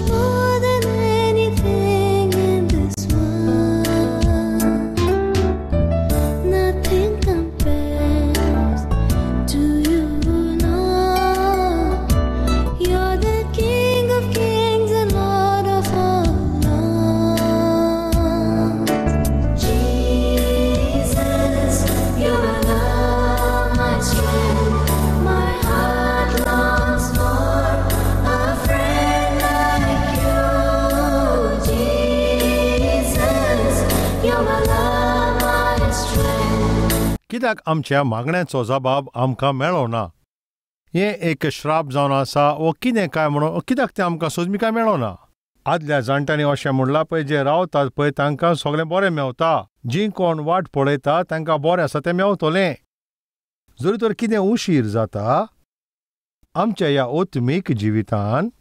more than anything in this world. Nothing compares to you, Lord. You're the King of kings and Lord of all lords. Jesus, you're my love, my strength. My heart longs for a friend like you. Jesus, you're my love, my strength. कित्याक आमच्या मागण्यांचो जबाब आमकां मेळ्ळो ना? हें एक श्राप जावन आसा वो कितें काय म्हणून कित्याक तें आमकां सोजमी काय मेळ्ळो ना? आदल्या जाणट्यांनी अशें म्हणलां पळय, जे रावतात पळय तांकां सगळें बरें मेवता. जीं कोण वाट पळयता तांकां बरें आसा तें मेवतलें. जरी तर कितें उशीर जाता आमच्या ह्या ओत्मीक जिवितान,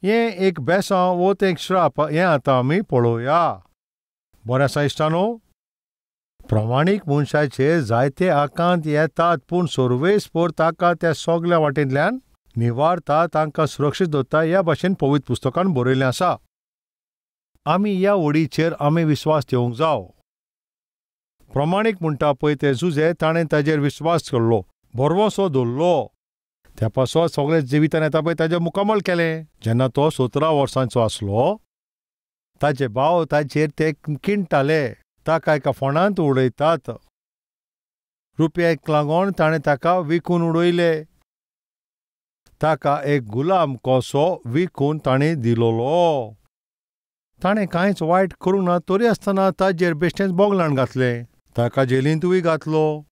हें एक बेसांव वो तें एक श्राप हें आतां आमी पळोवया. बरें आसा इश्टानो? प्रमाणीक मनशाचे जायते आकांत येतात, पूण सर्वेस्पर ताका त्या सगल्या वाटेंतल्यान निवारता, तांकां सुरक्षीत दवरता. ह्या भाशेन पवित्र पुस्तकान बरयल्लें आसा. आमी ह्या वडीचेर आमी विस्वास ठेवूंक जाय. प्रमाणीक म्हणटा पळय ते जुजे ताणें ताजेर विस्वास केल्लो, भरवोसो दवरलो. त्या पासत सगळें जिवितान येता पळय ताजें मुकामल केलें. जेन्ना तो 17 वर्सांचो आसलो, ताचे भाव ताचेर ते किणटाले, ताका एका फोंडांत उडयतात. रुपयाक लागून ताणें ताका विकून उडयले. ताका एक गुलाम कसो विकून ताणें दिलोलो. ताणें कांयच वायट करूंक ना, तरी आसतना ताजेर बेश्टेंच बोगलाण घातलें. ताका जेलींतूय घातलो.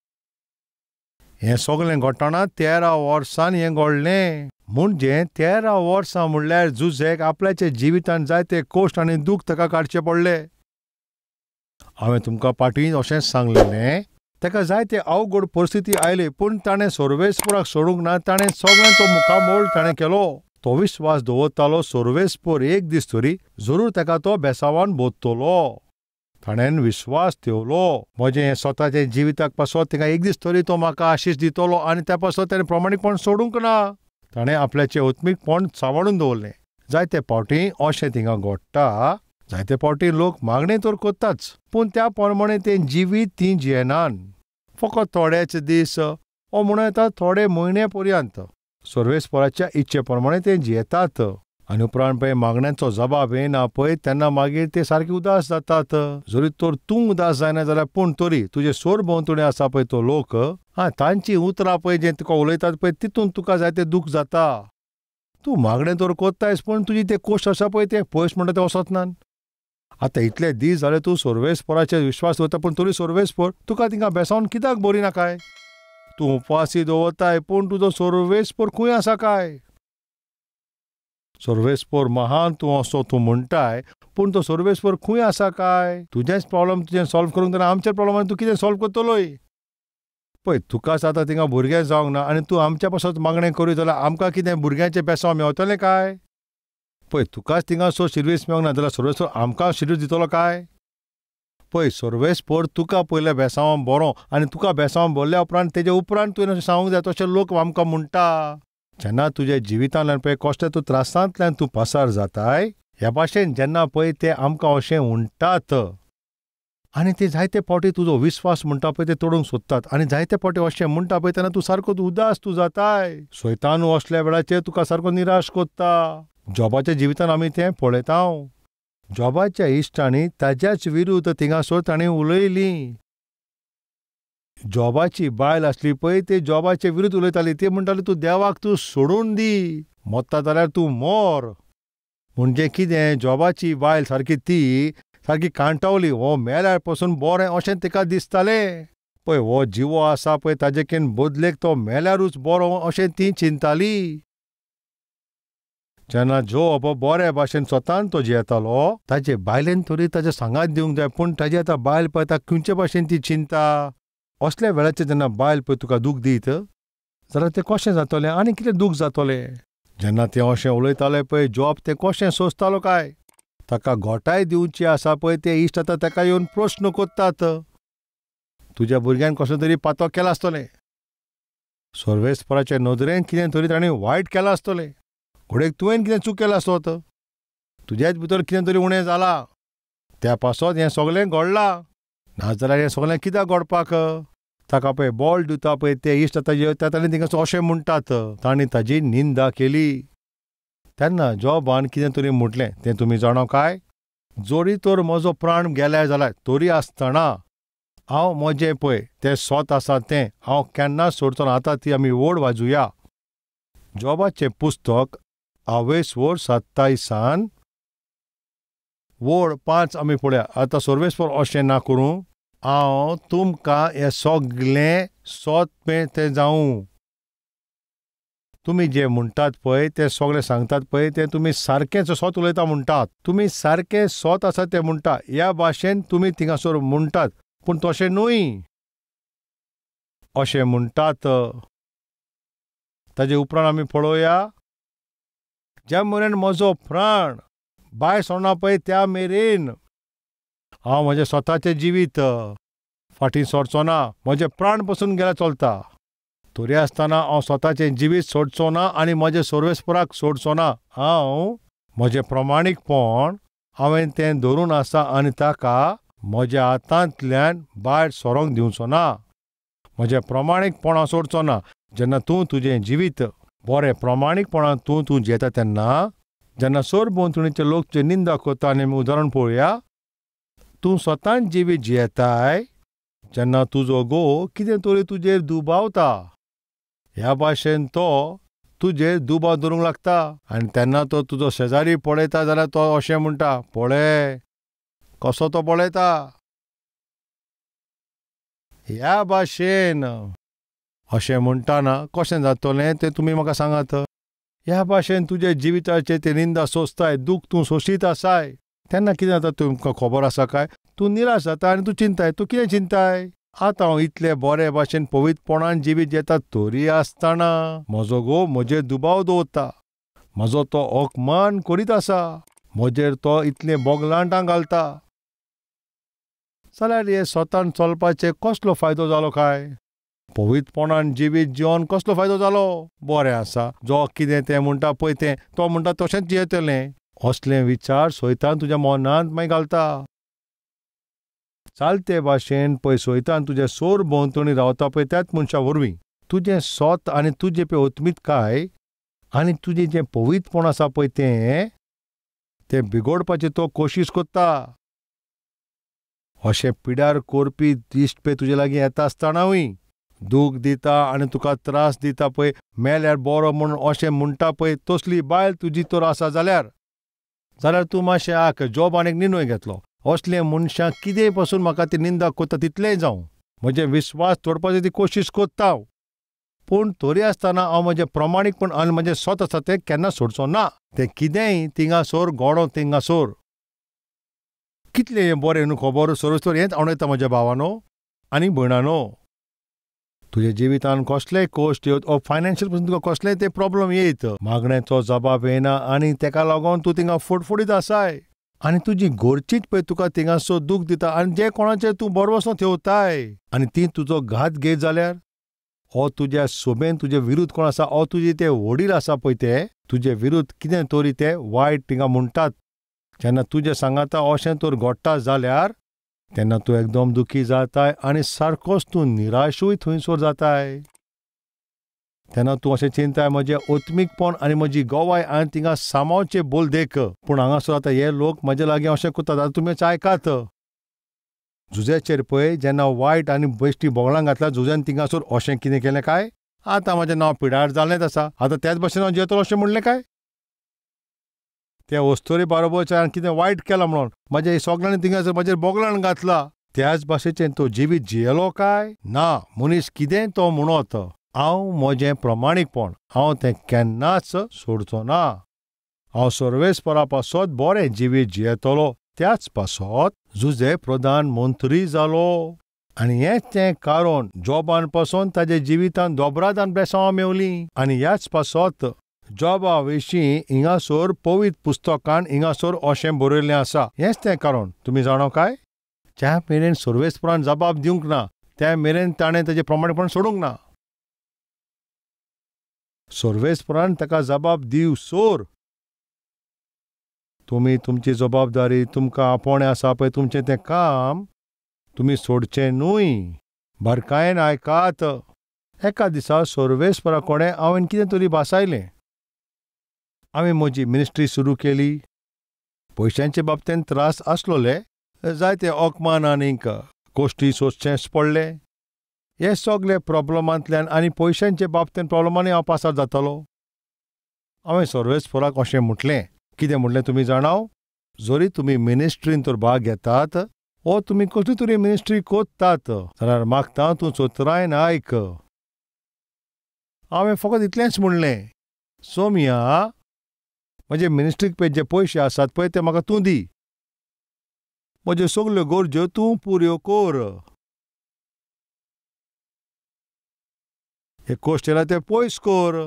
हें सगळें घडटना 13 वर्सान हें घडलें. म्हणजे 13 वर्सां म्हणल्यार जुजेक आपल्याच्या जिवितान जायते कोश्ट आनी दूख ताका काडचे पडले. हांवें तुमकां फाटीं अशेंच सांगलेलें, ताका जायते अवघड परिस्थिती आयली, पूण ताणें सर्वेस्पराक सोडूंक ना. ताणें सगळ्यांचो मुखामोल ताणें केलो. तो विस्वास दवरतालो सर्वेस्पर एक दीस तरी जरूर ताका तो बेसांवान बोधतलो. ताणें विस्वास ठेवलो, म्हजें हें स्वताचें जिविताक पासत तिका एक दीस तरी तो म्हाका आशीश दितलो, आनी त्या पासत ताणें प्रमाणीकपण सोडूंक ना. ताणें आपल्याचें ओत्मीकपण सांबाळून दवरलें. जायते फावटीं अशें थिंगा घडटा. जायते फावटीं लोक मागणी तर करताच, पूण त्या प्रमाणे तें जिवीत तीं जियेनान. फकत थोडेच दीस ओ म्हणून येता थोडे म्हयने पर्यंत सर्वेस्पराच्या इच्छे प्रमाणे ते जियेतात. आनी उपरांत पळय मागण्यांचो जबाब येना पळय, तेन्ना मागीर ते सारके उदास जातात. जरी तर तूं उदास जायना जाल्यार पूण तरी तुजे सोर भोंवतणी आसा पळय तो लोक, तांची उतरां पळय जें तुका उलयतात पळय, तितून तुका जायते दूख जाता. तूं मागणें तर कोत्तायस, पूण तुजी ते कोश्ट आसा पळय ते पयस म्हणटा ते वचत ना. आतां इतले दीस जाले तूं सर्वेस्पराचेर विश्वास दवरता, पूण तरी सर्वेस्पर तुका थिंगा बेसावन कित्याक बरी काय? तूं उपवासी दवरताय, पूण तुजो सर्वेस्पर खंय आसा काय? सर्वेस्पर महान तूं असो तूं म्हणटाय, पूण तो सर्वेस्पर खंय आसा काय? तुजेच प्रॉब्लेम तुजें सॉल्व करूंक जाल्यार आमचे प्रॉब्लेम तूं कितें सॉल्व करतलोय? पळय, तुकाच आतां थिंगा भुरगें जावंक ना, आनी तूं आमच्या पासत मागणें करीत जाल्यार आमकां कितें भुरग्यांचें बेसांव मेवतलें काय? पळय, तुकाच थिंगा सो शिर्वीस मेवंक ना जाल्यार सर्वेस्पर आमकां शिर्वीस दितलो काय? पळय, सर्वेस्पर तुका पयलें बेसांव बरो, आनी तुका बेसांव भरल्या उपरांत तेजे उपरांत तुवें अशें सांगूंक जाय. तशें लोक आमकां म्हणटा. जेन्ना तुज्या जिवितांतल्यान पळय कश्ट तूं त्रासांतल्यान तूं पासार जाताय, ह्या भाशेन जेन्ना पळय ते आमकां अशें म्हणटात, आनी ते जायते फावटी तुजो विस्वास म्हणटा पळय ते तोडूंक सोदतात, आनी जायते फावटी अशें म्हणटा पळय तेन्ना तूं सारको उदास तूं जाताय. सैतानू असल्या वेळाचेर तुका सारको निराश कोत्ता. जॉबाच्या जिवितान आमी तें पळयता. जॉबाच्या इश्टांनी ताज्याच विरुद्ध थिंगासर ताणीं उलयलीं. जॉबाची बायल आसली पळय, ते जॉबाचे विरुद्ध उलयताली. ते म्हणटाले तूं देवाक तूं सोडून दी, मरता जाल्यार तूं मोर. म्हणजे कितें? जॉबाची बायल सारकी ती सारकी कांटावली, हो मेल्यार पासून बरें अशें तिका दिसतालें. पळय, हो जिवो आसा पळय ताजेकेन बदलेक तो मेल्यारूच बरो अशें ती चिंताली. जेन्ना जॉब बऱ्या भाशेन स्वतान तो जियेतालो, ताजे बायलेन तरी ताजे सांगात दिवंक जाय, पूण ताजी आतां बायल पळय ताका खंयचे भाशेन ती चिंता. असल्या वेळाचेर जेन्ना बायल पळय तुका दूख दीत जाल्यार तें कशें जातलें आनी कितें दूख जातलें? जेन्ना तें अशें उलयतालें पळय, जॉब तें कशें सोंसतालो काय? ताका घोटाय दिवची आसा पळय ते इश्ट आतां ताका येवन प्रश्न कोत्तात. तुज्या भुरग्यान कसो तरी पातो केला आसतलें. सर्वेस्पराचे नदरेन कितें तरी ताणें वायट केलां आसतलें. घोडेक तुवें कितें चूक केला आसत. तुजेच भितर कितें तरी उणें जालां, त्या पासत हें सगळें घडलां. नाजाल्यार हें सगळें कित्याक घडपाक? ताका पळय बॉल दिता पळय ते इश्ट ताजे येतात आनी तिंगा अशें म्हणटात तांणी ताजी निंदा केली. तेन्ना जॉबान कितें तरी म्हटलें तें तुमी जाणो काय? जोरी तर म्हजो प्राण गेल्यार जाल्यार तरी आसतना हांव म्हजें पळय तें स्वत आसा तें हांव केन्नाच सोडचो ना. आतां ती आमी ओड वाजुया. जॉबाचें पुस्तक 27:27 वोड 5 आमी पळोवया. आतां सर्वेस्पर अशें ना करूं, हांव तुमकां हें सगळें सोत पे तें जावं. तुमी जें म्हणटात पळय तें सगळें सांगतात पळय तें तुमी सारकेंच सोत उलयता म्हणटात. तुमी सारकें सोत आसा तें म्हणटा ह्या भाशेन तुमी थिंगासोर म्हणटात, पूण तशें न्हय. अशें म्हणटात. ताजे उपरांत आमी पळोवया, ज्या मेरेन म्हजो प्राण भायर सरना पळय त्या मेरेन हांव म्हजें स्वताचें जिवीत फाटीं सोडचो ना. म्हजें प्राण पसून गेल्यार चलता, तरी आसतना हांव स्वताचें जिवीत सोडचो ना आनी म्हज्या सर्वेस्पराक सोडचो ना. हांव म्हजें प्रमाणीकपण हांवें तें धरून आसा आनी ताका म्हज्या हातांतल्यान भायर सरोंक दिवचो ना. म्हजें प्रमाणीकपण हांव सोडचो ना. जेन्ना तूं तुजें जिवीत बरें प्रमाणीकपणान तूं जियेता तेन्ना, जेन्ना सरभोंवतणीचे लोक तुजे निंदा करता आनी आमी उदाहरण पळोवया, तूं स्वतान जिवीत जियेताय जेन्ना तुजो घोव कितें तरी तुजेर दुबावता, ह्या भाशेन तो तुजेर दुबाव धरूंक लागता आनी तेन्ना तो तुजो शेजारी पळयता जाल्यार तो अशें म्हणटा, पळय कसो तो पळयता. ह्या भाशेन अशें म्हणटाना कशें जातलें तें तुमी म्हाका सांगात. ह्या भाशेन तुजे जिविताचे ते निंदा सोंसताय, दूख तूं सोंसीत आसाय, तेन्ना कितें जाता तुमकां खबर आसा काय? तूं निराश जाता आनी तूं चिंताय. तूं कितें चिंताय? आतां हांव इतले बरे भाशेन पवित्रपणान जिवीत जेता तरी आसतना म्हजो घोव म्हजेर दुबाव दवरता, म्हजो तो अपमान करीत आसा, म्हजेर तो इतलें बोगलांटां घालता, जाल्यार हे स्वतान चलपाचे कसलो फायदो जालो काय? पवित्रपणान जिवीत जिवन कसलो फायदो जालो? बरें आसा, जो कितें तें म्हणटा पळय तें तो म्हणटा तशेंच जियेतलें. असले विचार सैतान तुज्या मनांत मागीर घालता. चालते भाशेन पळय सैतान तुजे सोर भोंवतणी रावता पळय त्याच मनशा वरवीं तुजें सोत आनी तुजें पळय ओतमीतकाय आनी तुजें जें पवित्रपण आसा पळय तें बिगोडपाची तो कोशिश करता. अशें पिड्यार करपी दिश्ट पळय तुजे लागीं येता आसतनाय दूख दिता आनी तुका त्रास दिता पळय, मेल्यार बरो म्हणून अशें म्हणटा पळय, तसली बायल तुजी तर आसा जाल्यार तूं मातशें आक जॉबान एक निर्णय घेतलो. असले मनशाक कितें पासून म्हाका ती निंदा करता तितलेंय जावं, म्हजे विश्वास तोडपाची ती कोशिश करता, पूण तरी आसतना हांव म्हजें प्रमाणीकपण आनी म्हजें स्वत आसा तें केन्ना सोडचो ना. तें कितेंय थिंगासोर घोडो थिंगासोर. कितलें हें बरें न्हू खबर? सर्वेस्तर हेंच आवडटा म्हज्या भावानो आनी भयणानो. तुज्या जिवितान कसलेय कोश्ट येत ओ फायनान्शियल पासून तुका कसलेय ते प्रॉब्लेम येयत, मागण्याचो जबाब येना आनी तेका लागून तूं थिंगा फडफडीत आसाय आनी तुजी घरचीच पळय तुका थिंगासो दूख दिता आनी जे कोणाचेर तूं बरवसो ठेवताय आनी ती तुजो घात घेयत जाल्यार हो तुज्या सोबेन तुजे विरुद्ध कोण आसा, हो तुजे ते वडील आसा पळय ते तुजे विरुद्ध कितें तरी ते वायट थिंगा म्हणटात. जेन्ना तुजे सांगाता अशें तर घडटा जाल्यार तेन्ना तूं एकदम दुखी जाताय आनी सारकोच तूं निराशूय थंयसर जाताय. तेन्ना तूं अशें चिंताय म्हजें ओतमीकपण आनी म्हजी गोवाय हांवें थिंगा सांबाळचें बोल देख, पूण हांगासर आतां हे लोक म्हजे लागीं अशें करतात. आतां तुमी आयकात, झुजेचेर पळय जेन्ना वायट आनी बेश्टी बोगळां घातल्या झुजान थिंगासर अशें कितें केलें काय? आतां म्हजें नांव पिडार जाल्लेंच आसा, आतां त्याच भाशेन हांव जियेतलो अशें म्हणलें काय? त्या वस्तुरी बारोबरच्या कितें वायट केलां म्हणून म्हज्या सगळ्यांनी थिंगासर म्हजेर बोगलाण घातला, त्याच भाशेचें तो जिवीत जियेलो काय? ना. मनीस कितेंय तो म्हणत, हांव म्हजें प्रमाणीकपण हांव तें केन्नाच सोडचो ना. हांव सर्वेस्परा पासत बरें जिवीत जियेतलो, त्याच पासत झुजे प्रधानमंत्री जालो. आनी हेंच तें कारण जॉबान पासून ताजे जिवितांत दोबराद आनी बेसांवां मेवलीं. आनी ह्याच पासत जॉबा विशीं हिंगासर पवित्र पुस्तकान हिंगासर अशें बरयल्लें आसा. हेंच तें कारण तुमी जाणो काय? ज्या मेरेन सर्वेस्परान जबाब दिवंक ना त्या मेरेन ताणें ताजें प्रमाणीकपण सोडूंक ना. सर्वेस्परान ताका जबाब दिवसोर तुमी तुमची जबाबदारी तुमकां आपोवणें आसा पळय तुमचें तें काम तुमी सोडचें न्हय. बारकायेन आयकात. एका दिसा सर्वेस्परा कोणें हांवें कितें तरी भासायलें. हांवें म्हजी मिनिस्ट्री सुरू केली. पयशांचे बाबतींत त्रास आसलोले. जायते ओकमान आनीक गोश्टी सोंसचेंच पडलें. हे सगळे प्रॉब्लमांतल्यान आनी पयशांचे बाबतींत प्रॉब्लमांनी हांव पासार जातालो. हांवें सर्वेस्पराक अशें म्हटलें. कितें म्हटलें तुमी जाणाव? जरी तुमी मिनिस्ट्रीन तर भाग घेतात वो तुमी कसली तरी मिनिस्ट्री कोत्तात जाल्यार मागता तूं चोतरायन आयक. हांवें फकत इतलेंच म्हणलें, सोमिया, म्हजे मिनिस्ट्रीक पळय जे पयशे आसात पळय ते म्हाका तूं दी. म्हज्यो सगल्यो गरज्यो तूं पुऱ्यो कर. हे कोश्ट येयला ते पयस कर.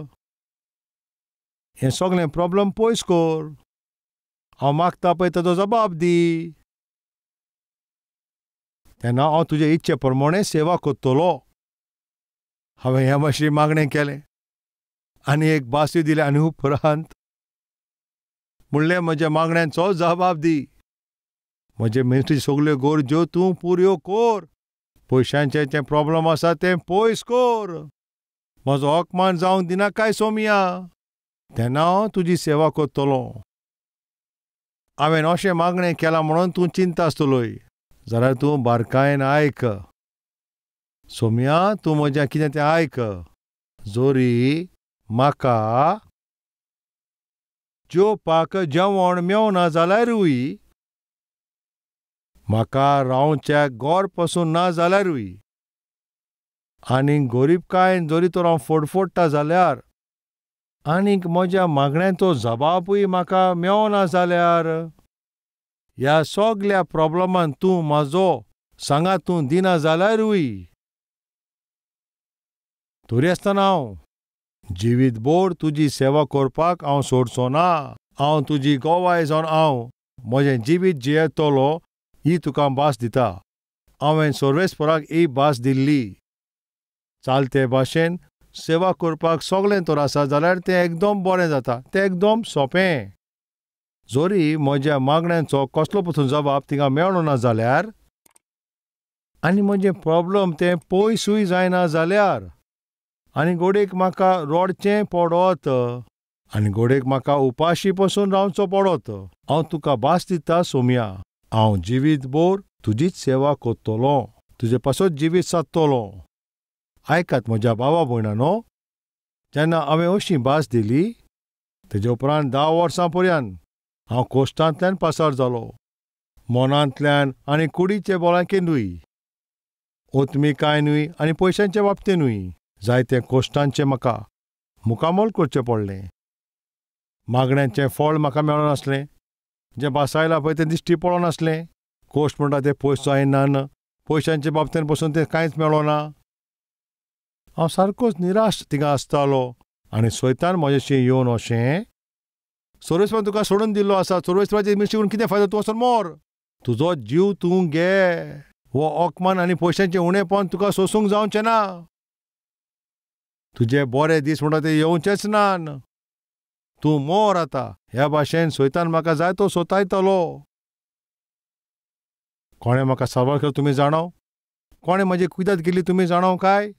हें सगळें प्रॉब्लम पयस कर. हांव मागता पळय ताजो जबाब दी. तेन्ना हांव तुजे इच्छे प्रमाणे सेवा कोत्तलो. हांवें हे मातशें मागणें केलें आनी एक बासूय दिली आनी उपरांत म्हणलें म्हज्या मागण्यांचो जबाब दी. म्हजे मिनिस्ट्रीच्यो सगल्यो गरज्यो तूं पुऱ्यो कर. पयशांचें जें प्रॉब्लम आसा तें पयस कर. म्हजो ओकमान जावंक दिना काय सोमिया. तेन्ना हांव तुजी सेवा कोत्तलो. हांवें अशें मागणें केलां म्हणून तूं चिंता आसतलोय जाल्यार तूं बारकायेन आयक. सोमिया, तूं म्हजें कितें तें आयक. जोरी म्हाका जेवपाक जेवण मेवना जाल्यारूय, म्हाका रावचें घर पासून ना जाल्यारूय, आनी गरीबकायेन जरी तर हांव फडफडटा जाल्यार, आनीक म्हज्या मागण्यांचो जबाबूय म्हाका मेवना जाल्यार, ह्या सगल्या प्रॉब्लमांत तूं म्हाजो सांगातूं दिना जाल्यारूय, तरी आसतना हांव जिवीतभर तुजी सेवा करपाक हांव सोडचो ना. हांव तुजी गोवाय जावन हांव म्हजें जिवीत जियेतलो ही तुका भास दिता. हांवें सर्वेस्पराक ही भास दिल्ली. चालते भाशेन सेवा करपाक सगळें तर आसा जाल्यार तें एकदम बरें जाता. तें एकदम सोंपें. जरी म्हज्या मागण्यांचो कसलो पसून जबाब तिंगा मेळ्ळो ना जाल्यार आनी म्हजें प्रॉब्लम तें पयसूय जायना जाल्यार आनी गोडेक म्हाका रोडचें पडत आनी गोडेक म्हाका उपाशी पासून रावचो पडत, हांव तुका भास दिता सोमिया, हांव जिवीतभर तुजीच सेवा कोत्तलो. तुजे पासून जिवीत सादतलो. आयकात म्हज्या भावा भयणानो, जेन्ना हांवें अशी भास दिली तेजे उपरांत 10 वर्सां पर्यंत हांव कोश्टांतल्यान पासार जालो. मनांतल्यान आनी कुडीचे बोलांकेनूय, ओतमिकाय न्हय आनी पयशांचे बाबतीनूय जायते कोश्टांचें म्हाका मुखामोल करचें पडलें. मागण्यांचें फळ म्हाका मेळो नासलें. जें भासायलां पळय तें दिश्टी पडो नासलें. कोश्ट म्हणटा ते पयस जायनान. पयशांचे बाबतींत पसून तें कांयच मेळोना. हांव सारकोच निराश थिंगा आसतालो आनी सैतान म्हजेशी येवन अशें, सर्वेस्परान तुका सोडून दिल्लो आसा. सर्वेस्पराची मिनिस्ट्री करून कितें फायदो? तूं वचून मोर. तुजो जीव तूं घे. वो ओकमान आनी पयशांचें उणेपण तुका सोसूंक जावचें ना. तुजे बरे दीस म्हणटा ते येवचेच नान. तूं मोर आतां. ह्या भाशेन सैतान म्हाका जाय तो सोतायतलो. कोणें म्हाका सांबाळ केलो तुमी जाणो? कोणें म्हजी कुयदाद केली तुमी जाणो काय?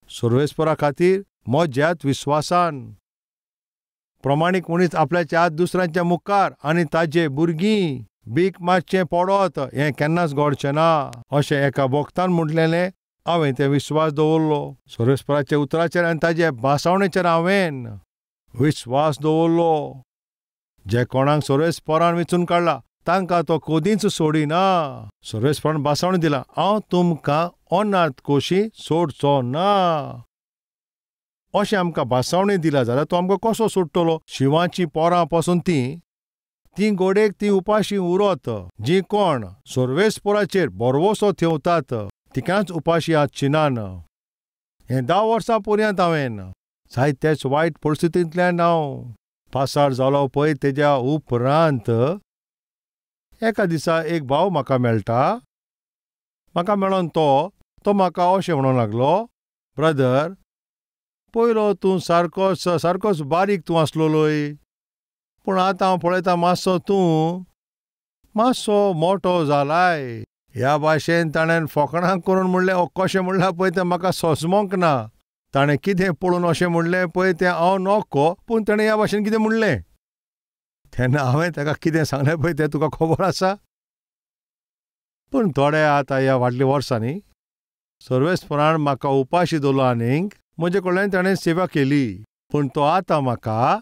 सर्वेस्परा खातीर म्हज्याच विस्वासान. प्रमाणीक मनीस आपल्याच्या आत दुसऱ्यांच्या मुखार आनी ताजे भुरगीं बीक मातशें पडत हें केन्नाच घडचें ना अशें एका भक्तान म्हटलेलें. हांवें तें विस्वास दवरलो. सर्वेस्पराचे उतराचेर आनी ताजे भासावणेचेर हांवें विस्वास दवरलो. जे कोणाक सर्वेस्परान वेंचून काडला तांकां तो कदींच सोडिना. सर्वेस्परान भासावणी दिला, हांव तुमकां अनाथ कोशी सोडचो ना. अशें आमकां भासावणी दिला जाल्यार तो आमकां कसो सोडटलो? शिवाची पोरां पासून ती गोडेक ती उपाशी उरत. जीं कोण सर्वेस्पराचेर भरवोसो ठेवतात तिकांच उपाशी आसची नान. हें 10 वर्सां पर्यंत हांवें जायतेच वायट परिस्थितींतल्यान हांव पासार जालो पळय. तेज्या उपरांत एका दिसा एक भाव म्हाका मेळटा. म्हाका मेळोन तो म्हाका अशें म्हणूंक लागलो, ब्रदर, पयलो तूं सारकोच बारीक तूं आसलोलोय. पूण आतां हांव पळयता मातसो मोठो जालाय. ह्या भाशेन ताणें फकाणां करून म्हणलें कशें म्हणलां पळय तें म्हाका सोजमोंक ना. ताणें कितें पळोवन अशें म्हणलें पळय तें हांव नोको, पूण ताणें ह्या भाशेन कितें म्हणलें. तेन्ना हांवें ताका कितें सांगलें पळय तें तुका खबर आसा. पूण थोडे आतां ह्या फाटल्या वर्सांनी सर्वेस्परान म्हाका उपाशी दवरलो आनीक म्हजे कडल्यान ताणें सेवा केली. पूण तो आतां म्हाका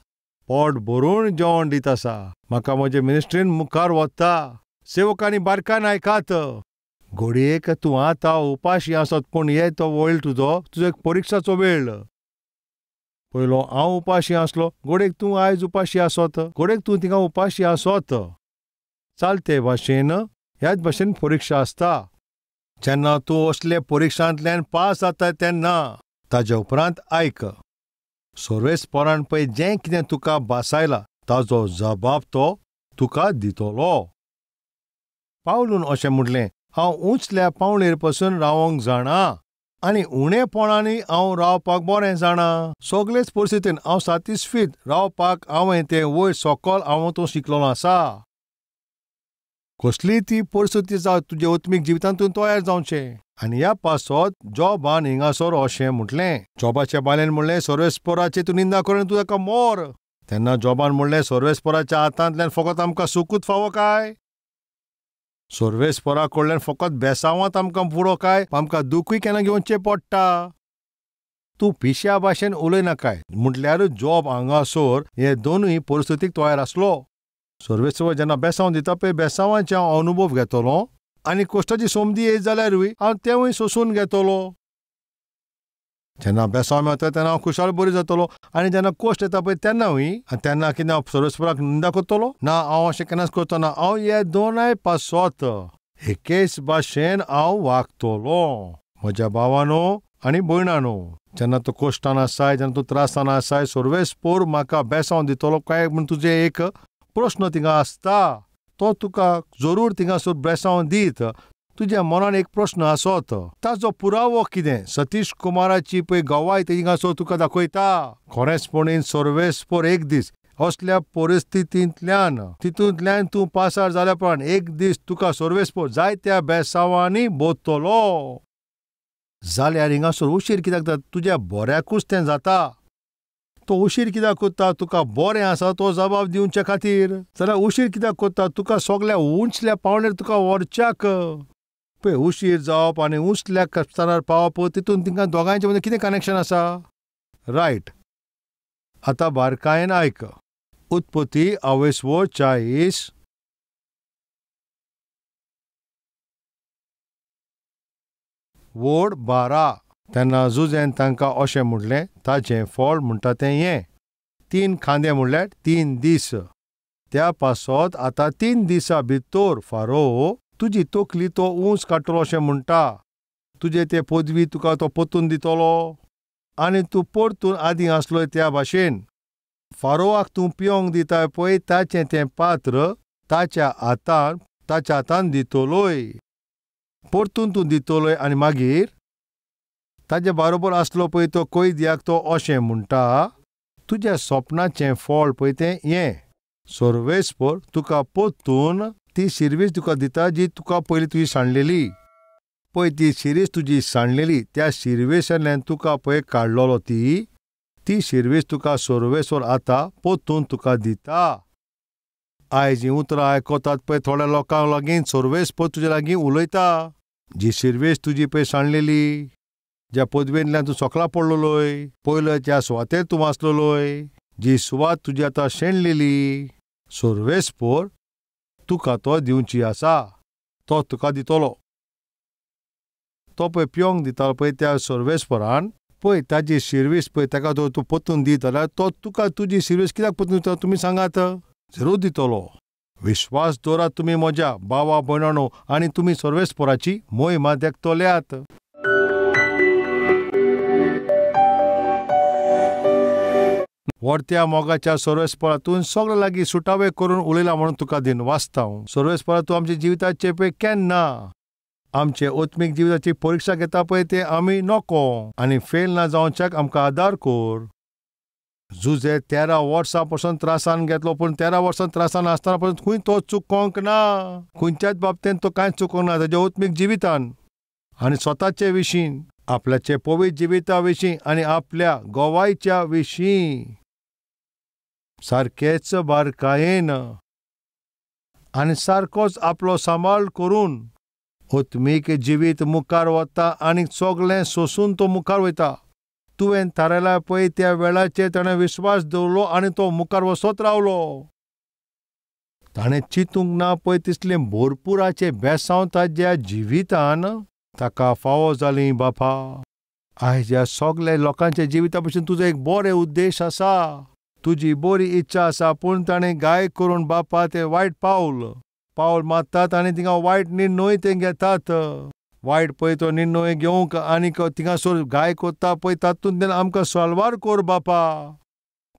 पोट भरून जेवण दित आसा. म्हाका म्हजे मिनिस्ट्रीन मुखार वता. सेवकांनी बारकान आयकात. घोडयेक तूं आतां उपाशी आसत पूण हे तो वेळ तुजो एक परिक्षाचो वेळ. पयलो हांव उपाशी आसलो, घोडयेक तूं आयज उपाशी आसत, घोडयेक तूं थिंगा उपाशी आसत. चालते भाशेन ह्याच भाशेन परिक्षा आसता. जेन्ना तूं असले परिक्षांतल्यान पास जाता तेन्ना ताजे उपरांत आयक. सर्वेस्परान पळय जें कितें तुका बासायलां ताजो जबाब तो तुका दितलो. पावलून अशें म्हणलें, हांव उंचल्या पावणेर पासून रावंक जाणा आनी उणेपणांनी हांव रावपाक बरें जाणा. सगळेच परिस्थितीन हांव सॅटिस्फीड रावपाक हांवें तें वयर सकयल हांव तो शिकलोलो आसा. कसली ती परिस्थिती जावं तुजे आत्मीक जिवितांतून तयार जावचें. आनी ह्या पासत जॉबान हिंगासर अशें म्हटलें. जॉबाच्या बायलेन म्हणलें सर्वेस्पराची तूं निंदा करून तूं ताका मोर. तेन्ना जॉबान म्हणलें सर्वेस्पराच्या हातांतल्यान फकत आमकां सुकूच फावो काय. सर्वेस्परा कडल्यान फकत बेसांवांत आमकां पुरो काय, आमकां दुखूय केन्ना घेवचें पडटा. तूं पिश्या भाशेन उलयनाकाय म्हटल्यारूच जॉब हांगासर हे दोनूय परिस्थितीक तयार आसलो. सर्वेस्पर जेन्ना बेसांव दिता पळय बेसांवांचे हांव अनुभव घेतलो आनी कश्टाची सोमदी येयत जाल्यारूय हांव तेवूय सोसून घेतलो. जेन्ना बेसांव मेळटा तेन्ना हांव खुशाल बरी जातलो आनी जेन्ना कश्ट येता पळय तेन्नाय तेन्ना कितें हांव सर्वेस्पराक निंदा करतलो ना. हांव अशें केन्नाच करतना हांव हे दोनाय पासत एकेच भाशेन हांव वागतलो. म्हज्या भावानो आनी भयणानो, जेन्ना तूं कश्टान आसाय, जेन्ना तूं त्रासान आसाय, सर्वेस्पर म्हाका बेसांव दितलो काय म्हूण तुजें एक प्रश्न थिंगा आसता. तो तुका जरूर थिंगासर बेसांव दीत. तुज्या मनान एक प्रश्न आसत. ताजो पुरावो कितें? सतीश कुमाराची पळय गवाय थिंगासर तुका दाखयता. खरेंचपणीन सर्वेस्पर एक दीस असल्या परिस्थितींतल्यान तूं पासार जाल्या उपरांत एक दीस तुका सर्वेस्पर जायत्या बेसांवांनी बोदतलो. जाल्यार हिंगासर उशीर कित्याक जाता? तुज्या बऱ्याकूच तें जाता. तो उशीर कित्याक कोत्ता? तुका बरें आसा तो जबाब दिवचे खातीर. जाल्यार उशीर कित्याक कोत्ता? तुका सगळ्या उंचल्या पावणेर तुका व्हरच्याक. पळय उशीर जावप आनी उंचल्या स्थानार पावप तितून तिंकां दोगांयचे मदीं कितें कनेक्शन आसा? रायट. आतां बारकायेन आयक. उत्पत्ती 40 वोड 12. तेन्ना जुजेन तांकां अशें म्हणलें, ताचें फळ म्हणटा तें हें. 3 खांदे म्हणल्यार 3 दीस. त्या पासत आतां 3 दिसां भितर फारो तुजी तकली तो उंच काडटलो अशें म्हणटा. तुजे ते पदवी तुका तो परतून दितलो आनी तूं परतून आदीं आसलोय त्या भाशेन. फारोवाक तूं पिवंक दिताय पळय ताचें तें पात्र ताच्या हातान दितलोय. परतून तूं दितलोय आनी मागीर ताजे बरोबर आसलो पळय तो कैद्याक तो अशें म्हणटा, तुज्या सपनाचें फळ पळय तें हें. सर्वेस्पर तुका परतून ती शिरवीस तुका दिता जी तुका पयलीं तुजी सांडलेली. पळय ती शिरीस तुजी सांडलेली त्या शिरवेशांतल्यान तुका पळय काडलोलो ती शिरवीस तुका सर्वेस्पर आतां परतून तुका दिता. आयज हीं उतरां आयकतात पळय थोड्या लोकांक लागीं सर्वेस्पर तुजे लागीं उलयता. जी शिरवेस तुजी पळय सांडलेली, ज्या पदवेंतल्यान तूं सकला पडलोय, पयलो त्या सुवातेर तूं वाचलोय, जी सुवात तुजी आतां शेणलेली, सर्वेस्पर तुका तो दिवची आसा. तो तुका दितलो. तो पळय पिवंक दिता पळय त्या सर्वेस्परान पळय ताजी शिरवीस पळय ताका जर तूं परतून दी जाल्यार तो तुका तुजी शिरवीस कित्याक परतून दिता तुमी सांगात? जरूर दितलो. विश्वास दवरात तुमी म्हज्या भावा भयणानो आनी तुमी सर्वेस्पराची मोहिमा देखतल्यात. व्हरत्या मोगाच्या सर्वेस्परातून सगळ्या लागीं सुटावे करून उलयला म्हणून तुका दिन वाचता. सर्वेस्परा तूं आमच्या जिविताचे पळय केन्ना आमचे आत्मीक जिविताची परिक्षा घेता पळय ते आमी नोको आनी फेल ना जावच्याक आमकां आदार कर. जुजे 13 वर्सां पासून त्रासान घेतलो पूण 13 वर्सां त्रासान आसतना पासून खंय तो चुकोंक ना, खंयच्याच बाबतींत तो कांयच चुकोंक ना ताच्या ओत्मीक जिवितान आनी स्वताचे विशीं, आपल्याचे पवित्र जिविता विशीं आनी आपल्या गोवायच्या विशीं सारकेच बारकायेन आनी सारकोच आपलो सांबाळ करून ओत्मीक जिवीत मुखार वता आनी सगळें सोसून तो मुखार वयता. तुवें थारायला पळय त्या वेळाचेर ताणें विश्वास दवरलो आनी तो मुखार वचत रावलो. ताणें चिंतूंक ना पळय तितलें भरपुराचें बेसांव ताच्या जिवितान ताका फावो जालीं. बापा, आयज ह्या सगळ्या लोकांच्या जिविता भशेन तुजो एक बरे उद्देश आसा, तुजी बरी इच्छा आसा, पूण ताणें गाय करून बापा ते वायट पावल मारतात आनी थिंगा वायट निर्णय ते घेतात. वायट पळय तो निर्णय घेवंक आनी थिंगासर गाय कोत्ता पळय तातूंतल्यान आमकां सवार कोर बापा.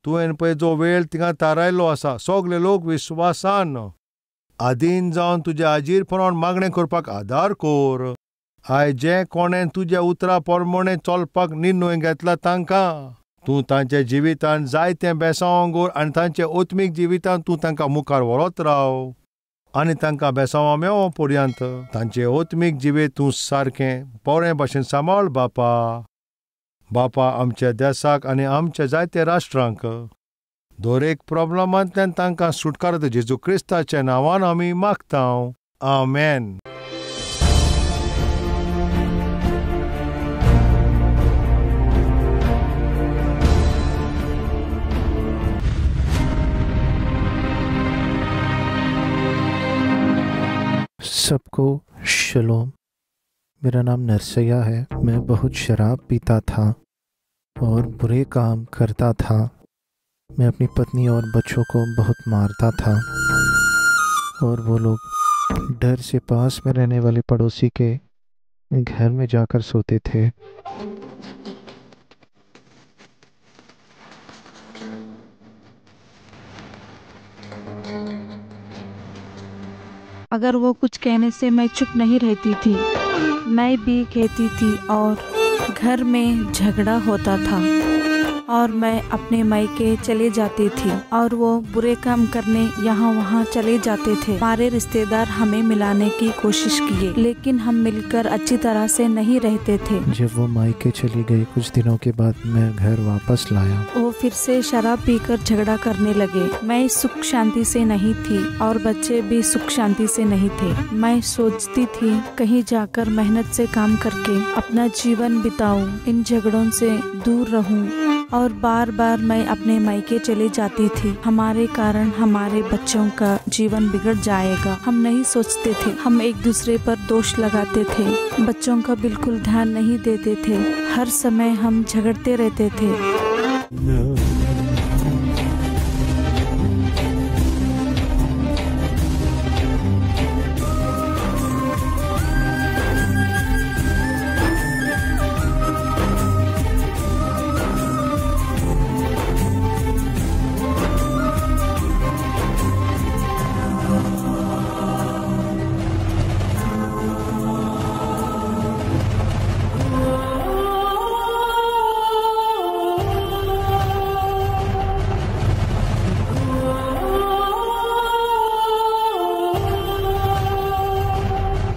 तुवें पळय जो वेळ थिंगा थारायलो आसा, सगळे लोक विश्वासान आदीन जावन तुज्या हाजीरपणान मागणें करपाक आदार कोर. आयज जे कोणें तुज्या उतरा प्रमाणे चलपाक निर्णय घेतला तांकां तूं तांच्या जिवितान जायतें बेसांव घोर आनी तांचे ओत्मीक जिवितान तूं तांकां मुखार व्हरत राव आनी तांकां बेसांवां मेळो पर्यंत तांचें ओत्मीक जिवीत तूं सारकें बरें भाशेन सांबाळ बापा. बापा, आमच्या देशाक आनी आमच्या जायत्या राष्ट्रांक दर एक प्रॉब्लमांतल्यान तांकां सुटकारो जेजू क्रिस्ताच्या नांवान आमी मागतांव. आमेन. सबको शलोम। मेरा नाम नरसैया है। मैं बहुत शराब पीता था और बुरे काम करता था। मैं अपनी पत्नी और बच्चों को बहुत मारता था और वो लोग डर से पास में रहने वाले पड़ोसी के घर में जाकर सोते थे। अगर वो कुछ कहने से मैं चुप नहीं रहती थी, मैं भी कहती थी और घर में झगड़ा होता था और मैं अपने मायके चले जाती थी और वो बुरे काम करने यहाँ वहाँ चले जाते थे। हमारे रिश्तेदार हमें मिलाने की कोशिश किए, लेकिन हम मिलकर अच्छी तरह से नहीं रहते थे। जब वो मायके चली गई, कुछ दिनों के बाद मैं घर वापस लाया। वो फिर से शराब पीकर झगड़ा करने लगे। मैं सुख शांति से नहीं थी और बच्चे भी सुख शांति से नहीं थे। मैं सोचती थी कहीं जाकर मेहनत से काम करके अपना जीवन बिताऊं, इन झगड़ों से दूर रहूं, और बार बार मैं अपने मायके चली जाती थी। हमारे कारण हमारे बच्चों का जीवन बिगड़ जाएगा। हम नहीं सोचते थे, हम एक दूसरे पर दोष लगाते थे, बच्चों का बिल्कुल ध्यान नहीं देते थे। हर समय हम झगड़ते रहते थे।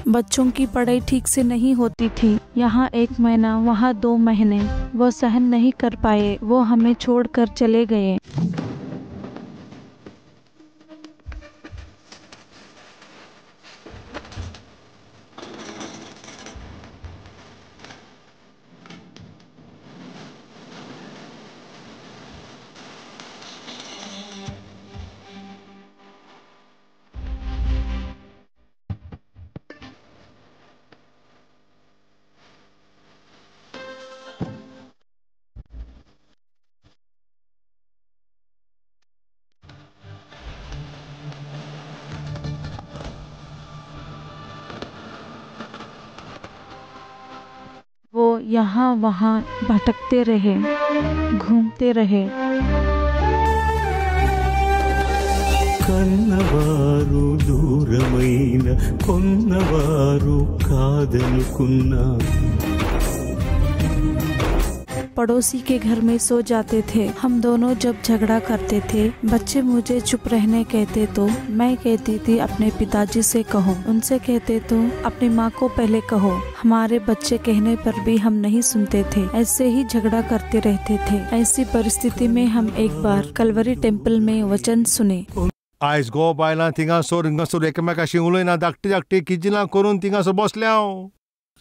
बच्चों की पढ़ाई ठीक से नहीं होती थी। यहाँ 1 महीना, वहाँ 2 महीने। वो सहन नहीं कर पाए, वो हमें छोड़कर चले गए। वो यहाँ वहाँ भटकते रहे, घूमते रहे। కన్నవారు దూరమైన కొన్నవారు కాదనుకున్నా पड़ोसी के घर में सो जाते थे। हम दोनों जब झगड़ा करते थे, बच्चे मुझे चुप रहने कहते तो मैं कहती थी अपने पिताजी से कहो, उनसे कहते तो अपनी माँ को पहले कहो। हमारे बच्चे कहने पर भी हम नहीं सुनते थे, ऐसे ही झगड़ा करते रहते थे। ऐसी परिस्थिति में हम एक बार कलवरी टेम्पल में वचन सुने। आयज गो बायलां थिंगासोर एकामेकाशी उलयना धाकटी धाकटी किजिलां करून थिंगासोर बसल्या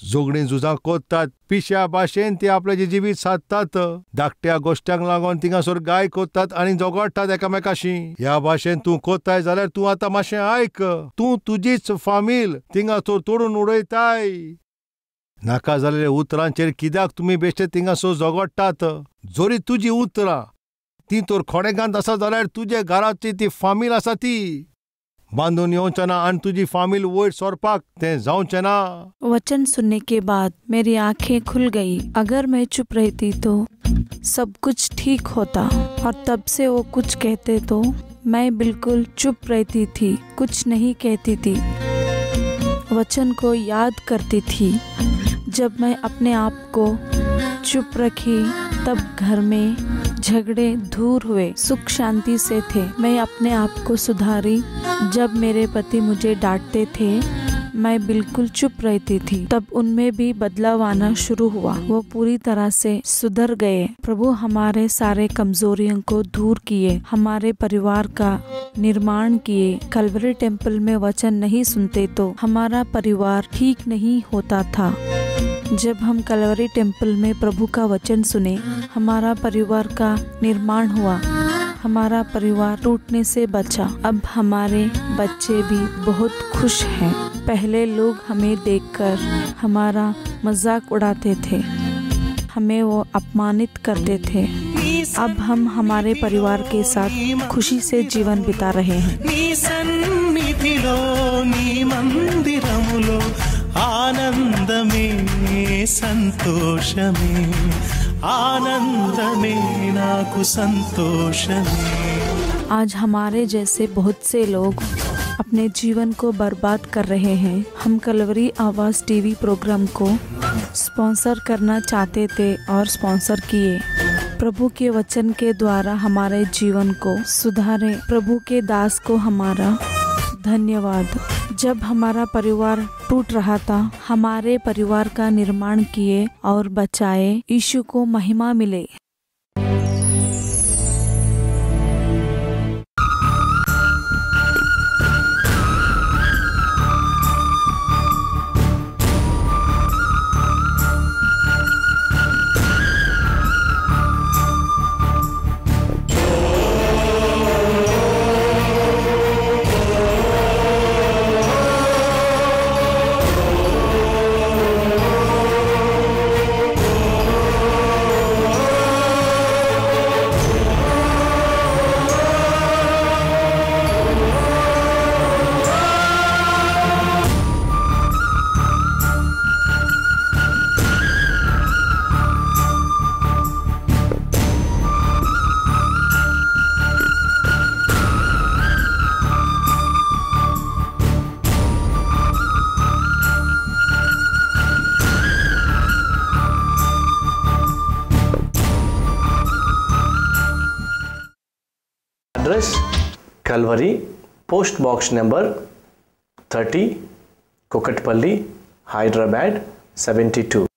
झगडीं झुजां कोत्तात, पिश्या भाशेन ती आपल्याचें जिवीत सादतात, धाकट्या गोश्ट्यांक लागून थिंगासोर गाय कोत्तात आनी झगडटात एकामेकाशी। ह्या भाशेन तूं कोत्ताय जाल्यार तूं आतां मातशें आयक, तूं तुजीच फामील थिंगासोर तोडून उडयताय। नाका जाल्ल्या उतरांचेर कित्याक तुमी बेश्टे थिंगासोर झगडटात? जोरी तुजी उतरां ती तर खोडेगांत आसा जाल्यार तुजे घराची ती फामील आसा ती। बांधून येवचें ना आनी तुजी फामील वयर सरपाक तें जावचें ना। वचन सुनने के बाद मेरी आंखें खुल गई। अगर मैं चुप रहती तो सब कुछ ठीक होता, और तब से वो कुछ कहते तो मैं बिल्कुल चुप रहती थी, कुछ नहीं कहती थी, वचन को याद करती थी। जब मैं अपने आप को चुप रखी तब घर में झगड़े दूर हुए, सुख शांति से थे। मैं अपने आप को सुधारी। जब मेरे पति मुझे डांटते थे मैं बिल्कुल चुप रहती थी, तब उनमें भी बदलाव आना शुरू हुआ। वो पूरी तरह से सुधर गए। प्रभु हमारे सारे कमजोरियों को दूर किए, हमारे परिवार का निर्माण किए। कलवरी टेम्पल में वचन नहीं सुनते तो हमारा परिवार ठीक नहीं होता था। जब हम कलवरी टेम्पल में प्रभु का वचन सुने, हमारा परिवार का निर्माण हुआ, हमारा परिवार टूटने से बचा। अब हमारे बच्चे भी बहुत खुश हैं। पहले लोग हमें देखकर हमारा मजाक उड़ाते थे, हमें वो अपमानित करते थे। अब हम हमारे परिवार के साथ खुशी से जीवन बिता रहे हैं। आनंदमे संतोषमे, आनंदमे नाकु संतोषमे। आज हमारे जैसे बहुत से लोग अपने जीवन को बर्बाद कर रहे हैं। हम कलवरी आवाज़ टीवी प्रोग्राम को स्पॉन्सर करना चाहते थे और स्पॉन्सर किए। प्रभु के वचन के द्वारा हमारे जीवन को सुधारे। प्रभु के दास को हमारा धन्यवाद। जब हमारा परिवार टूट रहा था, हमारे परिवार का निर्माण किए और बचाए। यीशु को महिमा मिले। Address Calvary, Post Box number 30, Kokatpalli, Hyderabad 72.